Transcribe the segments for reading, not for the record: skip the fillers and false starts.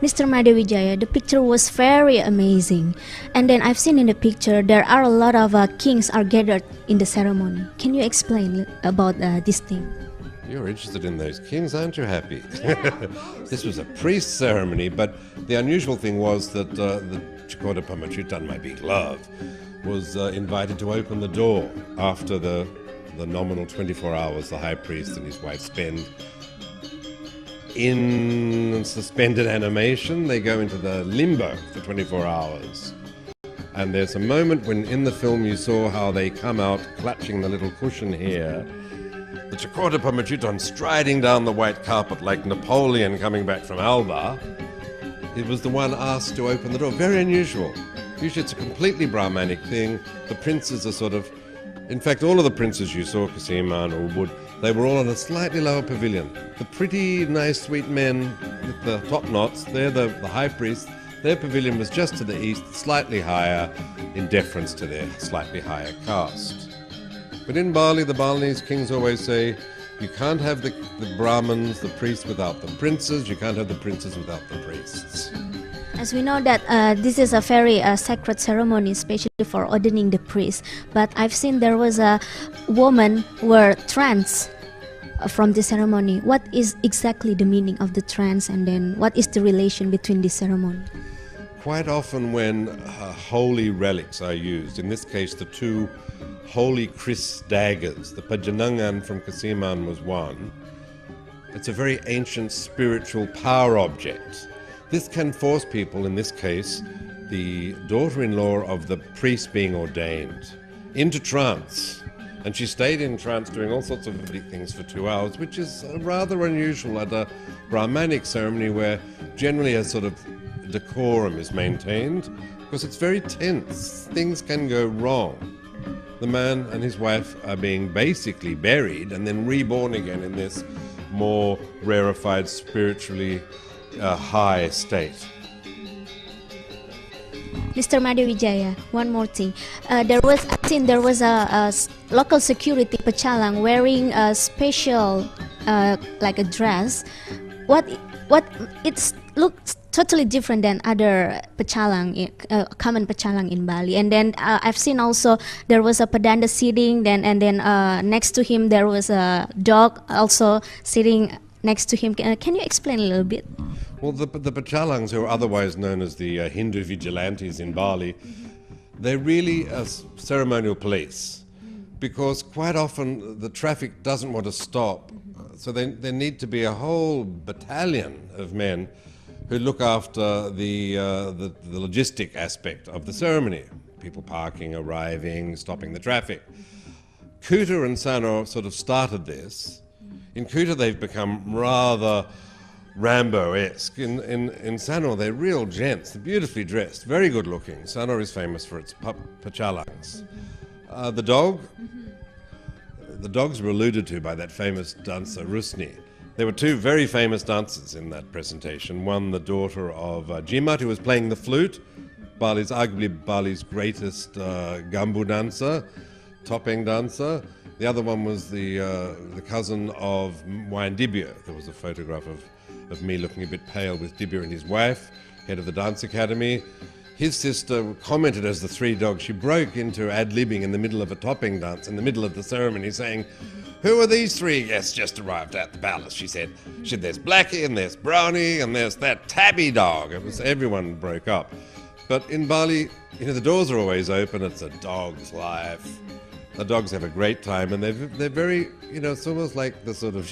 Mr. Wijaya, the picture was very amazing. And then I've seen in the picture there are a lot of kings are gathered in the ceremony. Can you explain about this thing? You're interested in those kings, aren't you? Happy? Yeah, This was a priest ceremony, but the unusual thing was that the Chakota Pamachutan, my big love, was invited to open the door after the nominal 24 hours the high priest and his wife spend in suspended animation. They go into the limbo for 24 hours. And there's a moment when in the film you saw how they come out clutching the little cushion here. The Chakota Pamachutan striding down the white carpet like Napoleon coming back from Alba. It was the one asked to open the door. Very unusual. Usually it's a completely Brahmanic thing. The princes are sort of, in fact all of the princes you saw, Kasiman or Wood, they were all on a slightly lower pavilion. The pretty nice sweet men with the top knots, they're the high priests. Their pavilion was just to the east, slightly higher, in deference to their slightly higher caste. But in Bali, the Balinese kings always say, you can't have the Brahmins, the priests, without the princes. You can't have the princes without the priests. As we know that this is a very sacred ceremony, especially for ordaining the priest. But I've seen there was a woman who were trans from the ceremony. What is exactly the meaning of the trans, and then what is the relation between this ceremony? Quite often when holy relics are used, in this case the two holy Chris daggers, the Pajanangan from Kasiman was one. It's a very ancient spiritual power object. This can force people, in this case, the daughter-in-law of the priest being ordained, into trance. And she stayed in trance doing all sorts of things for 2 hours, which is rather unusual at a Brahmanic ceremony where generally a sort of decorum is maintained, because it's very tense. Things can go wrong. The man and his wife are being basically buried and then reborn again in this more rarefied, spiritually high state. Mr. Wijaya, one more thing. There was a local security pecalang wearing a special like a dress. What it looks totally different than other pecalang, common pecalang in Bali. And then I've seen also there was a pedanda sitting, and then next to him there was a dog also sitting next to him. Can you explain a little bit? Well, the Pachalangs, who are otherwise known as the Hindu vigilantes in Bali, they're really a ceremonial police, because quite often the traffic doesn't want to stop. So there need to be a whole battalion of men who look after the logistic aspect of the ceremony. People parking, arriving, stopping the traffic. Kuta and SANUR sort of started this. In Kuta they've become rather Rambo-esque. In SANUR they're real gents, they're beautifully dressed, very good looking. SANUR is famous for its pachalangs. The dogs were alluded to by that famous dancer Rusni. There were two very famous dancers in that presentation. One, the daughter of Jimat, who was playing the flute, arguably Bali's greatest gambu dancer, topeng dancer. The other one was the cousin of Wayan Dibya. There was a photograph of me looking a bit pale with Dibya and his wife, head of the dance academy. His sister commented as the three dogs, she broke into ad-libbing in the middle of a topeng dance, in the middle of the ceremony, saying, "Who are these three guests just arrived at the palace?" She said, "There's Blackie and there's Brownie and there's that tabby dog." Everyone broke up. But in Bali, the doors are always open. It's a dog's life. The dogs have a great time, and they're very, it's almost like the sort of,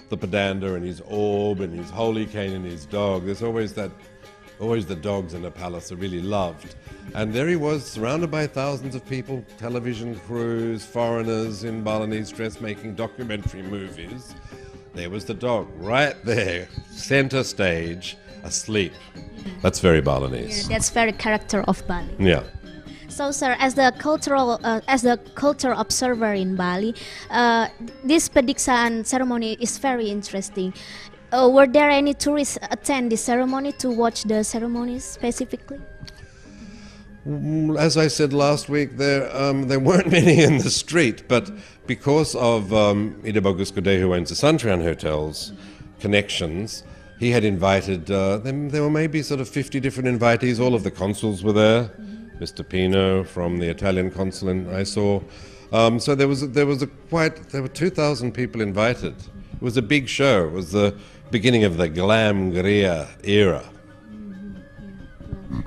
the pedanda and his orb and his holy cane and his dog. There's always the dogs in a palace are really loved. And there he was, surrounded by thousands of people, television crews, foreigners in Balinese dressmaking, documentary movies. There was the dog, right there, center stage, asleep. That's very Balinese. Yeah, that's very character of Bali. Yeah. So, sir, as the cultural observer in Bali, this PEDIKSAN ceremony is very interesting. Were there any tourists attend the ceremony to watch the ceremonies specifically? As I said last week, there weren't many in the street, but because of Ida Bagus Gede, who owns the Sunshine Hotels connections, he had invited, there were maybe sort of 50 different invitees. All of the consuls were there. Mr. Pino from the Italian consulate I saw. So there were 2,000 people invited. It was a big show. It was the beginning of the glam Gria era.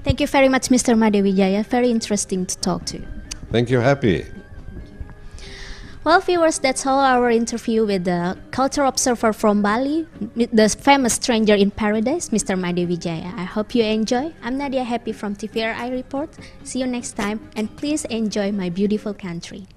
Thank you very much, Mr. Made Wijaya. Very interesting to talk to you. Thank you, Happy. Well, viewers, that's all our interview with the culture observer from Bali, the famous stranger in paradise, Mr. Made Wijaya. I hope you enjoy. I'm Nadia Happy from TVRI Report. See you next time, and please enjoy my beautiful country.